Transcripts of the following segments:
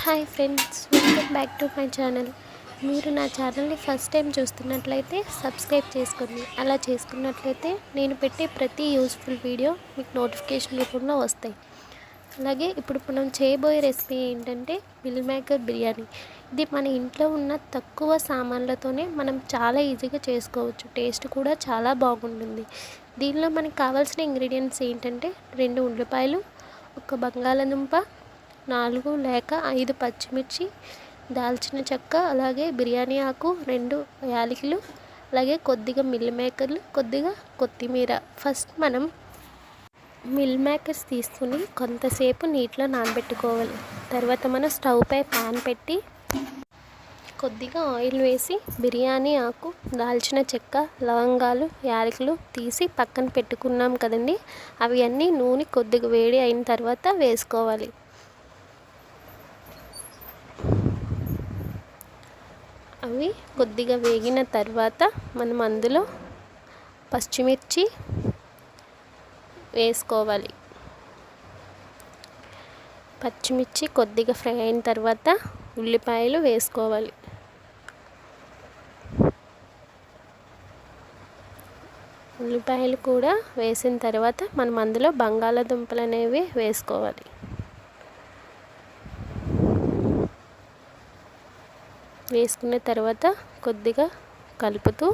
Hi friends, welcome back to my channel. మీరు నా ఛానల్ని ఫస్ట్ టైం చూస్తున్నట్లయితే సబ్స్క్రైబ్ చేసుకోండి. అలా చేసుకున్నట్లయితే నేను పెట్టే ప్రతి యూస్ఫుల్ వీడియో మీకు నోటిఫికేషన్ రూపంలో వస్తాయి. అలాగే ఇప్పుడు మనం చేయబోయే రెసిపీ ఏంటంటే మిల్ మేకర్ బిర్యానీ. ఇది మన ఇంట్లో ఉన్న తక్కువ సామాన్లతోనే మనం చాలా ఈజీగా చేసుకోవచ్చు. టేస్ట్ కూడా చాలా బాగుంటుంది. దీనిలో మనకు కావాల్సిన ఇంగ్రీడియంట్స్ ఏంటంటే 2 ఉల్లిపాయలు, 1 బంగాళదుంప, 4 లేక 5 పచ్చిమిర్చి, దాల్చిన చెక్క, అలాగే బిర్యానీ ఆకు, 2 యాలకులు, అలాగే కొద్దిగా మిల్ మేకర్లు, కొద్దిగా కొత్తిమీర. ఫస్ట్ మనం మిల్ మేకర్స్ తీసుకుని కొంతసేపు నీటిలో నానబెట్టుకోవాలి. తర్వాత మనం స్టవ్ పై పాన్ పెట్టి కొద్దిగా ఆయిల్ వేసి బిర్యానీ ఆకు, దాల్చిన చెక్క, లవంగాలు, యాలకులు తీసి పక్కన పెట్టుకున్నాం కదండి, అవి అన్నీ నూనె కొద్దిగా వేడి అయిన తర్వాత వేసుకోవాలి. అవి కొద్దిగా వేగిన తర్వాత మనం అందులో పచ్చిమిర్చి వేసుకోవాలి. పచ్చిమిర్చి కొద్దిగా ఫ్రై అయిన తర్వాత ఉల్లిపాయలు వేసుకోవాలి. ఉల్లిపాయలు కూడా వేసిన తర్వాత మనం అందులో బంగాళాదుంపలు అనేవి వేసుకోవాలి. వేసుకున్న తర్వాత కొద్దిగా కలుపుతూ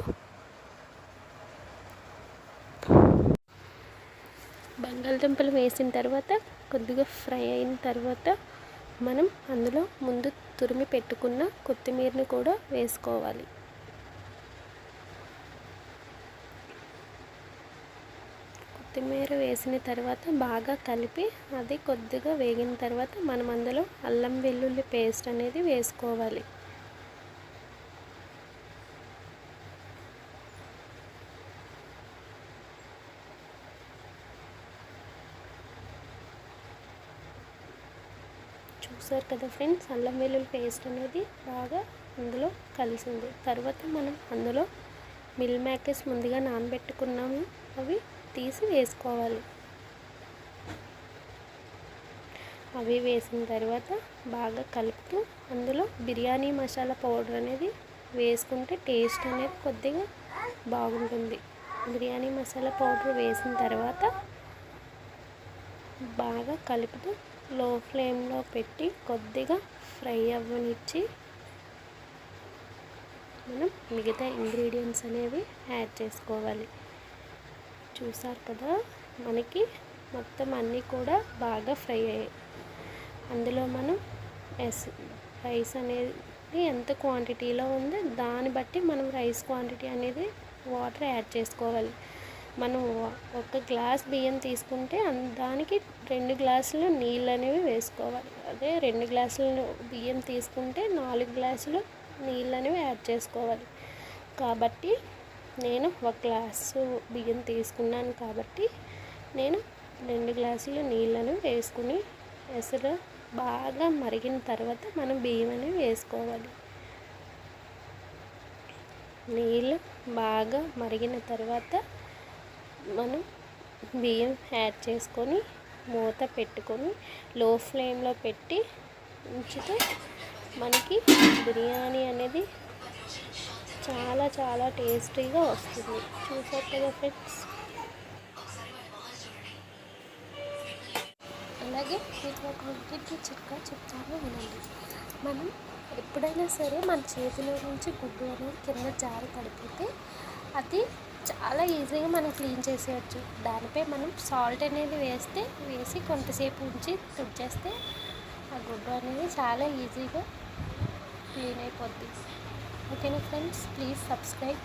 బంగాళదుంపలు వేసిన తర్వాత కొద్దిగా ఫ్రై అయిన తర్వాత మనం అందులో ముందు తురిమి పెట్టుకున్న కొత్తిమీరని కూడా వేసుకోవాలి. కొత్తిమీర వేసిన తర్వాత బాగా కలిపి అది కొద్దిగా వేగిన తర్వాత మనం అందులో అల్లం వెల్లుల్లి పేస్ట్ అనేది వేసుకోవాలి. చూసారు కదా ఫ్రెండ్స్, అల్లం వెల్లుల్లి పేస్ట్ అనేది బాగా అందులో కలిసింది. తర్వాత మనం అందులో మిల్ మేకర్స్ ముందుగా నానబెట్టుకున్నాము, అవి తీసి వేసుకోవాలి. అవి వేసిన తర్వాత బాగా కలుపుతూ అందులో బిర్యానీ మసాలా పౌడర్ అనేది వేసుకుంటే టేస్ట్ అనేది కొద్దిగా బాగుంటుంది. బిర్యానీ మసాలా పౌడర్ వేసిన తర్వాత బాగా కలుపుతూ లో ఫ్లేమ్లో పెట్టి కొద్దిగా ఫ్రై అవ్వనిచ్చి మనం మిగతా ఇంగ్రీడియంట్స్ అనేవి యాడ్ చేసుకోవాలి. చూసారు కదా, మనకి మొత్తం అన్నీ కూడా బాగా ఫ్రై అయ్యాయి. అందులో మనం రైస్ అనేది ఎంత క్వాంటిటీలో ఉందో దాన్ని బట్టి మనం రైస్ క్వాంటిటీ అనేది వాటర్ యాడ్ చేసుకోవాలి. మనం 1 గ్లాస్ బియ్యం తీసుకుంటే దానికి 2 గ్లాసులు నీళ్ళు అనేవి వేసుకోవాలి. అదే 2 గ్లాసులు బియ్యం తీసుకుంటే 4 గ్లాసులు నీళ్ళు అనేవి యాడ్ చేసుకోవాలి. కాబట్టి నేను 1 గ్లాసు బియ్యం తీసుకున్నాను కాబట్టి నేను 2 గ్లాసులు నీళ్ళను వేసుకుని ఎసరు బాగా మరిగిన తర్వాత మనం బియ్యం అనేవి వేసుకోవాలి. నీళ్ళు బాగా మరిగిన తర్వాత మనం బియ్యం యాడ్ చేసుకొని మూత పెట్టుకొని లో ఫ్లేమ్లో పెట్టి ఉంచితే మనకి బిర్యానీ అనేది చాలా చాలా టేస్టీగా వస్తుంది. చూసారు కదా ఫ్రెండ్స్. అలాగే మీకు ఒక ఇంటికి చిట్కా చెప్తాను వినండి. మనం ఎప్పుడైనా సరే మన చేతిలో నుంచి గుడ్డు అనేది కింద జారి పడిపోతే అది చాలా ఈజీగా మనం క్లీన్ చేసేయచ్చు. దానిపై మనం సాల్ట్ అనేది వేసి కొంతసేపు ఉంచి తుడిచేస్తే ఆ గుడ్డు అనేది చాలా ఈజీగా క్లీన్ అయిపోద్ది. ఓకేనా ఫ్రెండ్స్, ప్లీజ్ సబ్స్క్రైబ్.